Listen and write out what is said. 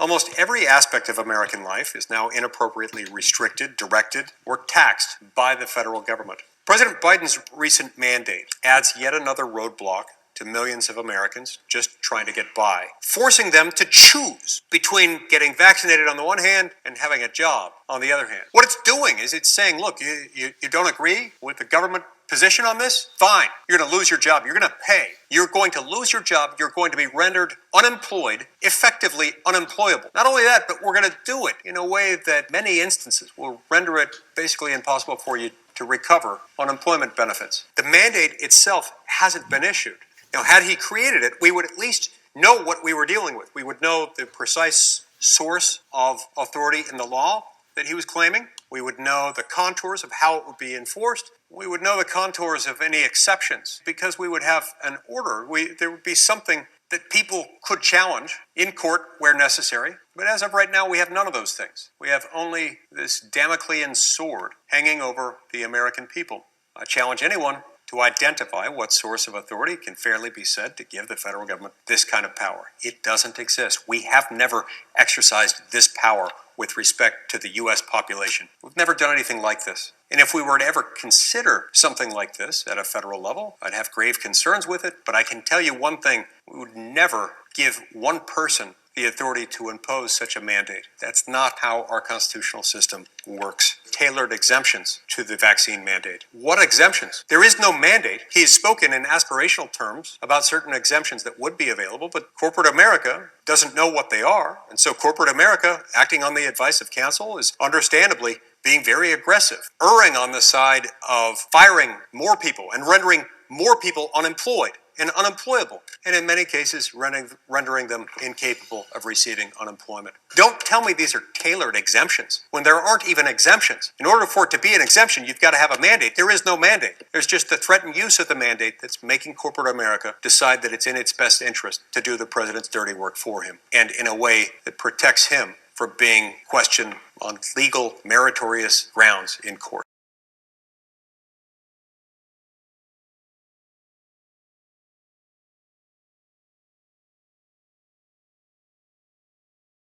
Almost every aspect of American life is now inappropriately restricted, directed, or taxed by the federal government. President Biden's recent mandate adds yet another roadblock to millions of Americans just trying to get by, forcing them to choose between getting vaccinated on the one hand and having a job on the other hand. What it's doing is it's saying, look, you don't agree with the government position on this? Fine. You're going to lose your job. You're going to pay. You're going to lose your job. You're going to be rendered unemployed, effectively unemployable. Not only that, but we're going to do it in a way that many instances will render it basically impossible for you to recover unemployment benefits. The mandate itself hasn't been issued. Now, had he created it, we would at least know what we were dealing with. We would know the precise source of authority in the law that he was claiming. We would know the contours of how it would be enforced. We would know the contours of any exceptions because we would have an order. There would be something that people could challenge in court where necessary. But as of right now, we have none of those things. We have only this Damoclean sword hanging over the American people. I challenge anyone to identify what source of authority can fairly be said to give the federal government this kind of power. It doesn't exist. We have never exercised this power with respect to the U.S. population. We've never done anything like this. And if we were to ever consider something like this at a federal level, I'd have grave concerns with it. But I can tell you one thing, we would never give one person the authority to impose such a mandate. That's not how our constitutional system works. Tailored exemptions to the vaccine mandate. What exemptions? There is no mandate. He has spoken in aspirational terms about certain exemptions that would be available, but corporate America doesn't know what they are. And so corporate America, acting on the advice of counsel, is understandably being very aggressive, erring on the side of firing more people and rendering more people unemployed and unemployable, and in many cases rendering them incapable of receiving unemployment. Don't tell me these are tailored exemptions when there aren't even exemptions. In order for it to be an exemption, you've got to have a mandate. There is no mandate. There's just the threatened use of the mandate that's making corporate America decide that it's in its best interest to do the president's dirty work for him, and in a way that protects him from being questioned on legal, meritorious grounds in court.